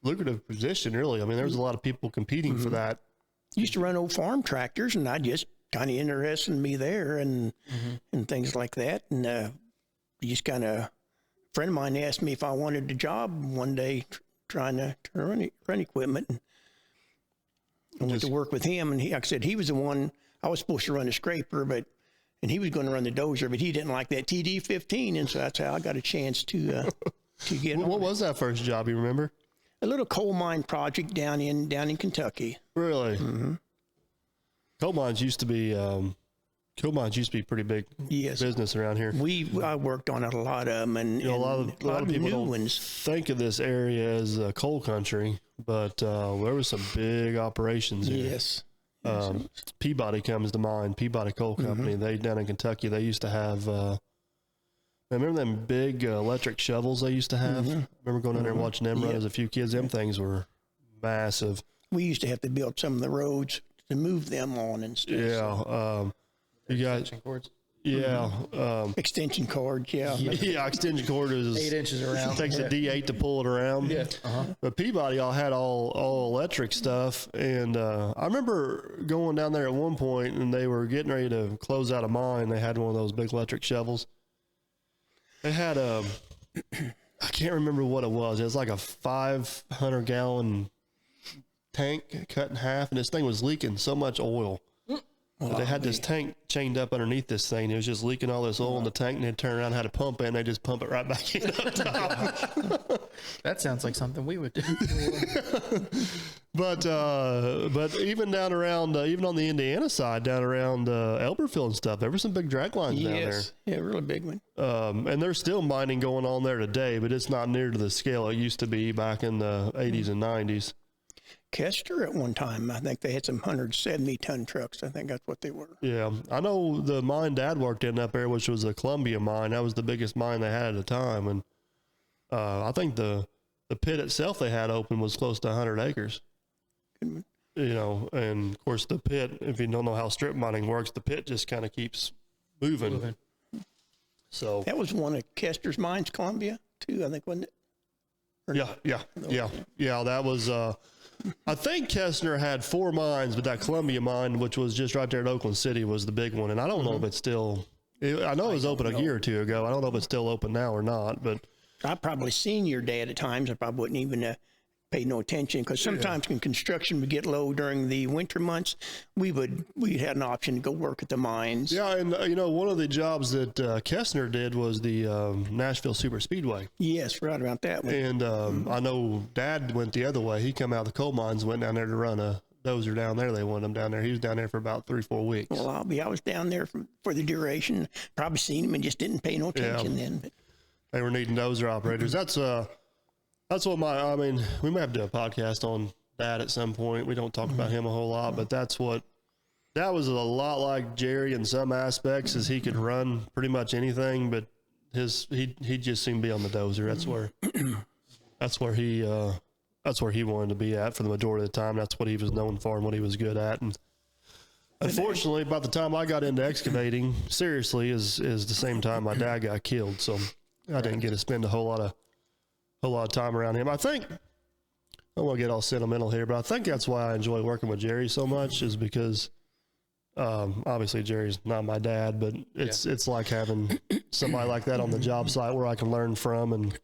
lucrative position, really. I mean, there was a lot of people competing for that. Used to run old farm tractors, and I just kind of interested me there and things like that. And just kind of, a friend of mine asked me if I wanted a job one day trying to run equipment. And I went to work with him, and like I said, he was the one. I was supposed to run the scraper, and he was going to run the dozer, but he didn't like that TD15, and so that's how I got a chance to get. What was that first job? You remember? A little coal mine project down in Kentucky. Really? Coal mines used to be pretty big business around here. I worked on a lot of them, and, you know, a lot of people new don't ones. think of this area as a coal country, but there was some big operations here. Yes. Peabody comes to mind. Peabody Coal Company. They down in Kentucky. They used to have Remember them big electric shovels they used to have? Remember going down there and watching them run as a few kids? Them things were massive. We used to have to build some of the roads to move them on and stuff. Yeah. You got Extension cords. Extension cords, yeah. yeah, extension cord is 8 inches around. Takes a D8 to pull it around. Yeah. But Peabody all had all electric stuff, and I remember going down there at one point, and they were getting ready to close out a mine. They had one of those big electric shovels. They had I can't remember what it was. It was like a 500-gallon tank cut in half, and this thing was leaking so much oil. Well, they had this tank chained up underneath this thing. It was just leaking all this oil in the tank, and they'd turn around and had a pump, and they just pump it right back in up top. That sounds like something we would do. But even down around, even on the Indiana side, down around Elberfeld and stuff, there were some big drag lines down there. Yeah, really big one. And there's still mining going on there today, but it's not near to the scale it used to be back in the 80s and 90s. Kester at one time, I think they had some 170-ton trucks. I think that's what they were. Yeah, I know the mine Dad worked in up there, which was the Columbia mine. That was the biggest mine they had at the time, and I think the pit itself they had open was close to 100 acres. You know, and of course the pit, if you don't know how strip mining works, the pit just kind of keeps moving. So that was one of Kester's mines, Columbia, too, I think, wasn't it? Yeah. That was. I think Kestner had 4 mines, but that Columbia mine, which was just right there in Oakland City, was the big one. And I don't know if it's still. I know it was open a year or two ago. I don't know if it's still open now or not. But I've probably seen your dad at times. I probably wouldn't even pay no attention, because sometimes when construction would get low during the winter months, we had an option to go work at the mines. Yeah, and you know, one of the jobs that Kestner did was the Nashville Super Speedway. Yes, right about that one. And I know Dad went the other way. He come out of the coal mines, went down there to run a dozer down there. They wanted him down there. He was down there for about 3-4 weeks. Well, I was down there for the duration. Probably seen him and just didn't pay no attention then. But they were needing dozer operators. That's what I mean, we may have to do a podcast on Dad at some point. We don't talk about him a whole lot, but that was a lot like Jerry in some aspects, is he could run pretty much anything, but he just seemed to be on the dozer. That's where he wanted to be at for the majority of the time. That's what he was known for and what he was good at. And unfortunately, about the time I got into excavating seriously is the same time my dad got killed. So I didn't get to spend a whole lot of time around him. I think, I don't want to get all sentimental here, but I think that's why I enjoy working with Jerry so much, is because obviously Jerry's not my dad, but it's like having somebody like that on the job site where I can learn from, and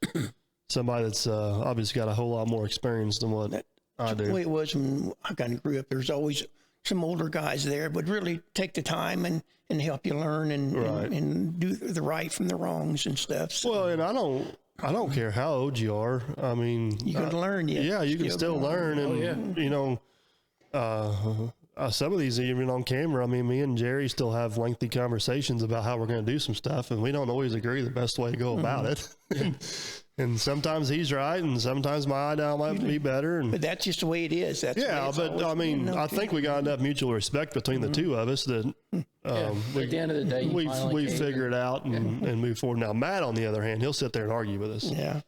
somebody that's obviously got a whole lot more experience than what I do. The way it was when I kind of grew up, there's always some older guys there would really take the time and help you learn and do the right from the wrongs and stuff. So. Well, and I don't care how old you are. I mean, you can learn. Yeah, you can still learn. And, you know, some of these, even on camera, I mean, me and Jerry still have lengthy conversations about how we're going to do some stuff, and we don't always agree the best way to go about it. And sometimes he's right, and sometimes my idea might be better. But that's just the way it is. That's but I mean, I think we got enough mutual respect between the two of us that at the end of the day, we figure it out and move forward. Now, Matt, on the other hand, he'll sit there and argue with us. Yeah,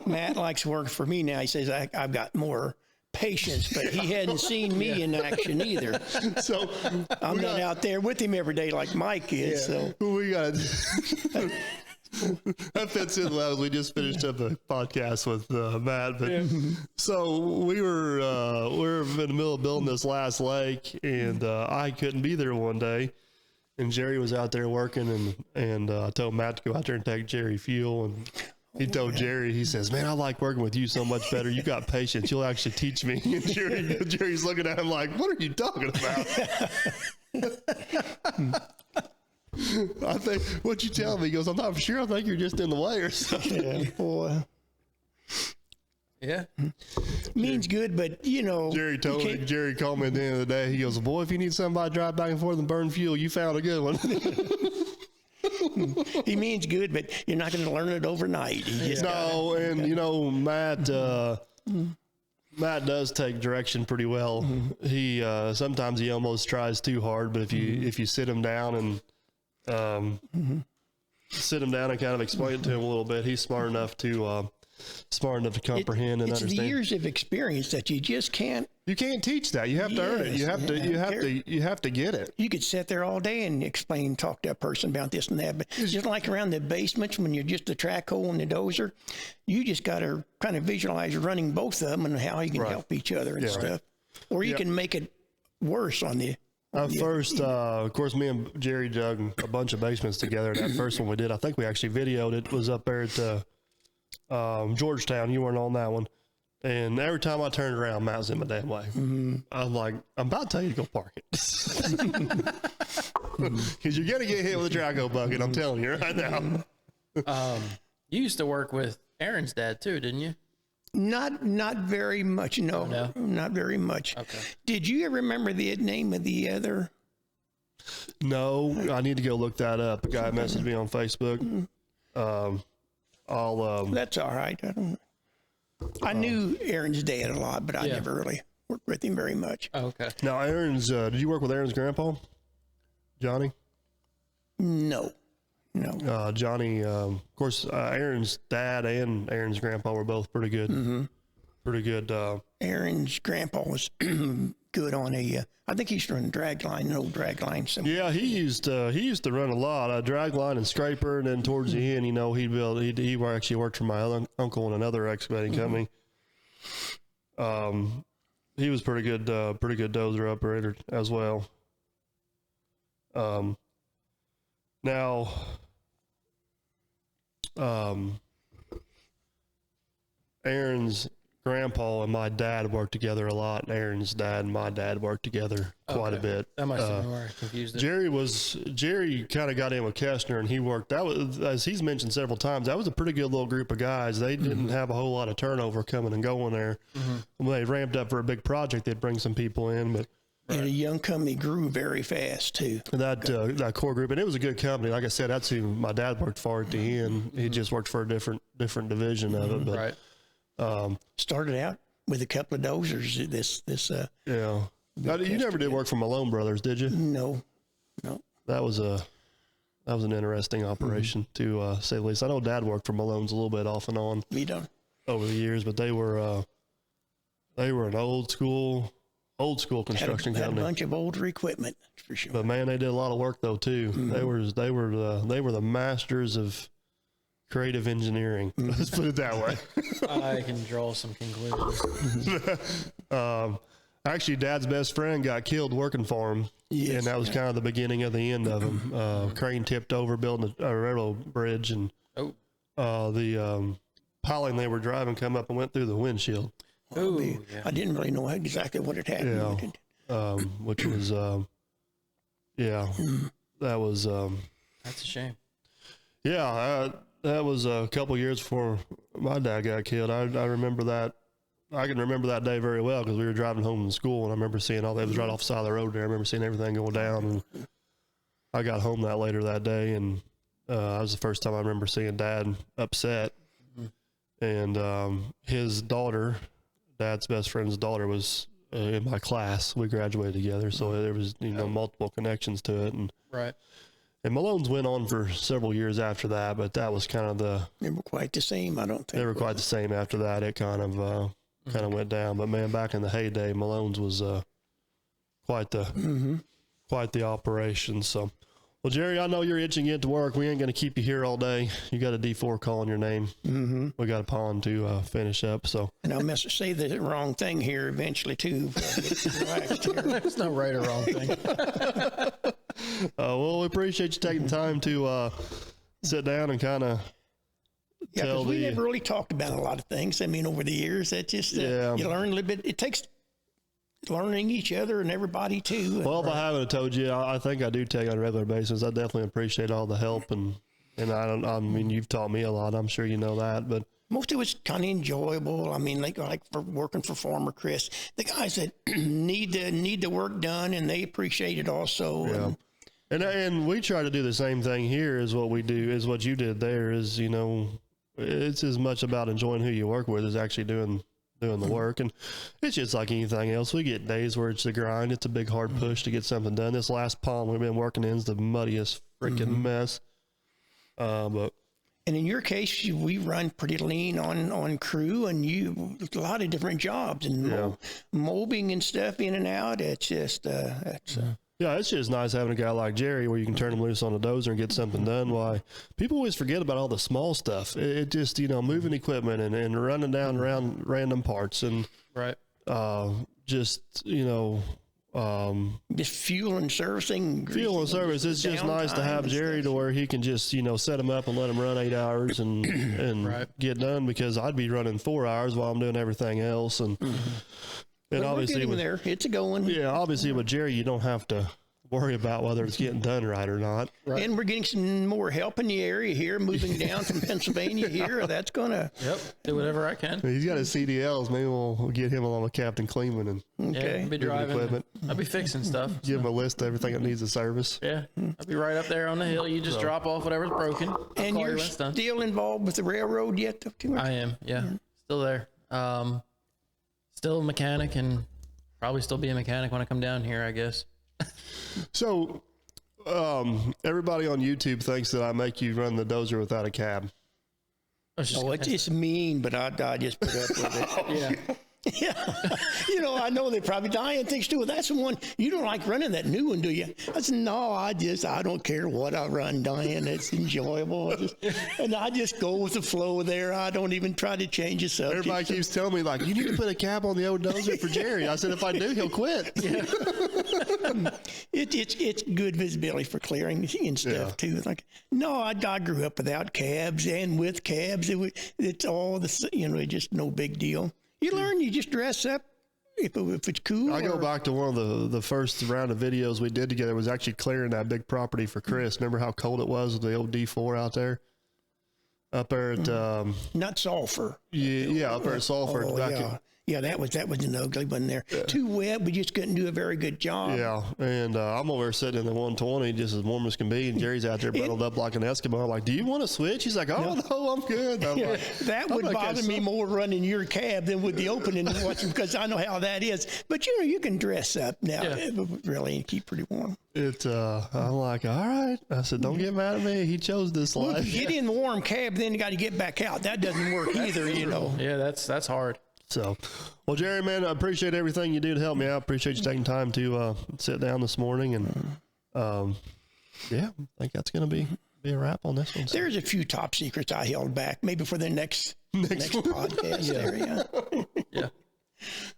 Matt likes working for me now. He says I've got more patience, but he hadn't seen me in action either. So I'm not out there with him every day like Mike is. So we got. That fits in well. We just finished up a podcast with Matt, but so we were in the middle of building this last lake, and I couldn't be there one day, and Jerry was out there working, and I told Matt to go out there and take Jerry fuel, and he told Jerry, he says, "Man, I like working with you so much better. You got patience. You'll actually teach me." And Jerry's looking at him like, "What are you talking about?" I think, what you tell me? He goes, "I'm not sure. I think you're just in the way or something." Yeah, boy. Yeah. Means good, but you know. Jerry called me at the end of the day. He goes, "Boy, if you need somebody to drive back and forth and burn fuel, you found a good one." He means good, but you're not going to learn it overnight. You know, Matt does take direction pretty well. He sometimes he almost tries too hard, but if you sit him down and sit him down and kind of explain it to him a little bit. He's smart enough to comprehend and it's understand. the years of experience that you just can't. You can't teach that. You have to earn it. You have Yes, to get it. You could sit there all day and talk to a person about this and that, but it's just like around the basements when you're just a track hole and the dozer, you just got to kind of visualize running both of them and how you can help each other and stuff. Or you can make it worse on the. First, of course, me and Jerry dug a bunch of basements together. That first one we did, I think we actually videoed it. Was up there at Georgetown. You weren't on that one. And every time I turned around, Matt was in my damn way. I'm like, I'm about to tell you to go park it. Because you're going to get hit with a Draco bucket, I'm telling you right now. You used to work with Aaron's dad too, didn't you? Not very much. No, not very much. Okay. Did you ever remember the name of the other? No, I need to go look that up. A guy messaged me on Facebook. That's all right. I knew Aaron's dad a lot, but I never really worked with him very much. Oh, okay. Now, Aaron's, did you work with Aaron's grandpa, Johnny? No. Johnny, of course, Aaron's dad and Aaron's grandpa were both pretty good. Pretty good. Aaron's grandpa was good on I think he used to run a drag line, an old drag line. Yeah, he used to run a lot, a drag line and scraper, and then towards the end, he actually worked for my uncle in another excavating company. He was pretty good dozer operator as well. Now, Aaron's grandpa and my dad worked together a lot, and Aaron's dad and my dad worked together quite a bit. That must have been where I confused it. Jerry kind of got in with Kestner, and he worked. That was, as he's mentioned several times, that was a pretty good little group of guys. They didn't have a whole lot of turnover coming and going there. When they ramped up for a big project, they'd bring some people in, but. And a young company grew very fast too. That core group, and it was a good company. Like I said, that's who my dad worked for at the end. He just worked for a different division of it. But, started out with a couple of dozers. Yeah. Now, you never did work for Malone Brothers, did you? No. That was an interesting operation to say the least. I know Dad worked for Malone's a little bit off and on over the years, but they were an old school construction had company. A bunch of older equipment for sure. But man, they did a lot of work though too. They were the masters of creative engineering. Let's put it that way. I can draw some conclusions. Actually, Dad's best friend got killed working for him, and that was kind of the beginning of the end of him. Crane tipped over building a railroad bridge, and the piling they were driving come up and went through the windshield. I didn't really know exactly what had happened. Which was, that was. That's a shame. Yeah, that was a couple years before my dad got killed. I remember that. I can remember that day very well because we were driving home from school, and I remember seeing all that. It was right off the side of the road there. I remember seeing everything going down, and I got home that later that day, and that was the first time I remember seeing Dad upset. And his daughter, Dad's best friend's daughter, was in my class. We graduated together, so there was multiple connections to it, and And Malone's went on for several years after that, but that was kind of they were quite the same, I don't think. They were quite the same after that. It kind of went down. But man, back in the heyday, Malone's was quite the operation. So, well, Jerry, I know you're itching to get to work. We ain't going to keep you here all day. You got a D4 calling your name. We got a pond to finish up. So, and I'll say the wrong thing here eventually too. There's no right or wrong thing. Well, we appreciate you taking the time to sit down and kind of tell we never really talked about a lot of things. I mean, over the years, that just you learn a little bit. It takes learning each other and everybody too. Well, if I haven't told you, I think I do take on a regular basis. I definitely appreciate all the help, and I mean, you've taught me a lot. I'm sure you know that, but most of it's kind of enjoyable. I mean, like for working for Farmer Chris, the guys that need the work done, and they appreciate it also. Yeah. And we try to do the same thing here as what we do, is what you did there is, it's as much about enjoying who you work with as actually doing the work. And it's just like anything else. We get days where it's the grind. It's a big, hard push to get something done. This last pond we've been working in is the muddiest freaking mess. But And in your case, we run pretty lean on crew, and a lot of different jobs and molding and stuff in and out. It's just yeah, it's just nice having a guy like Jerry where you can turn him loose on a dozer and get something done. Why people always forget about all the small stuff. It just, moving equipment and running down around random parts and Right. just, just fuel and servicing. fuel and service. It's just nice to have Jerry to where he can just, set him up and let him run 8 hours and Right. get done, because I'd be running 4 hours while I'm doing everything else. And, and obviously with, there, it's a going. yeah, obviously with Jerry, you don't have to worry about whether it's getting done right or not. Right. And we're getting some more help in the area here, moving down from Pennsylvania here. That's going to, Yep. Do whatever I can. He's got his CDLs. Maybe we'll get him along with Captain Kleeman and Yeah. okay. I'll be driving. equipment. I'll be fixing stuff. give him a list of everything that needs a service. Yeah. I'll be right up there on the hill. You just drop off whatever's broken. I'll and call you you're when it's done. still involved with the railroad yet? Too much? I am. Yeah. Still there. Still a mechanic, and probably still be a mechanic when I come down here, I guess. So, everybody on YouTube thinks that I make you run the dozer without a cab. I was just Oh, it's mean, but I just put up with it. yeah. Yeah. I know they probably Diane thinks too. Well, that's the one you don't like running that new one, do you? I said, no, I don't care what I run, Diane. It's enjoyable. And I just go with the flow there. I don't even try to change the subject. Everybody keeps telling me, like, you need to put a cab on the old dozer for Jerry. I said, if I do, he'll quit. Yeah. It's good visibility for clearing and stuff too. It's like, no, I grew up without cabs and with cabs. It's all the just no big deal. You learn, you just dress up if it's cool. I go back to one of the first round of videos we did together. Was actually clearing that big property for Chris. Remember how cold it was with the old D4 out there? Up there at Not sulfur. yeah, up there at Salford. Oh, back yeah. Yeah, that was an ugly one there. Too wet. We just couldn't do a very good job. yeah, and I'm over there sitting in the 120, just as warm as can be, and Jerry's out there bundled up like an Eskimo. I'm like, do you want to switch? He's like, oh, no, I'm good. I'm like, That would bother me more running your cab than with the opening and watching, because I know how that is. But you can dress up now, really, and keep pretty warm. I'm like, all right. I said, don't get mad at me. He chose this Well, life. if you get in the warm cab, then you got to get back out. That doesn't work either, Yeah, that's hard. So, well, Jerry, man, I appreciate everything you do to help me out. Appreciate you taking time to sit down this morning. And, yeah, I think that's going to be a wrap on this one. So. There's a few top secrets I held back, maybe for the next podcast. There, Yeah.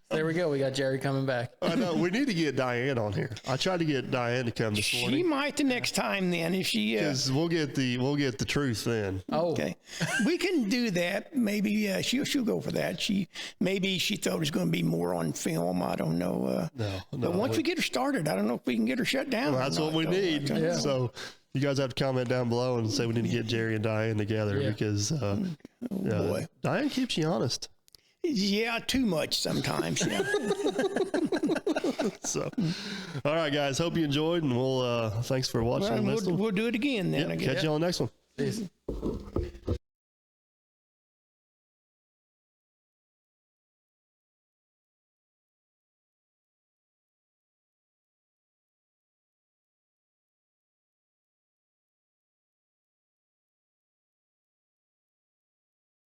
There we go. We got Jerry coming back. I know. We need to get Diane on here. I tried to get Diane to come this She morning. might the next time then if she. Because we'll get the truth then. Oh, Okay, we can do that. Maybe she'll go for that. Maybe she thought it was going to be more on film. I don't know. No. But once we get her started, I don't know if we can get her shut down. Well, that's what we need. Yeah. So you guys have to comment down below and say we need to get Jerry and Diane together because boy. Diane keeps you honest. Yeah, too much sometimes. Yeah. So, all right, guys. Hope you enjoyed, and we'll thanks for watching and listening. We'll do it again then. Yep, I guess. catch you on the next one. Peace.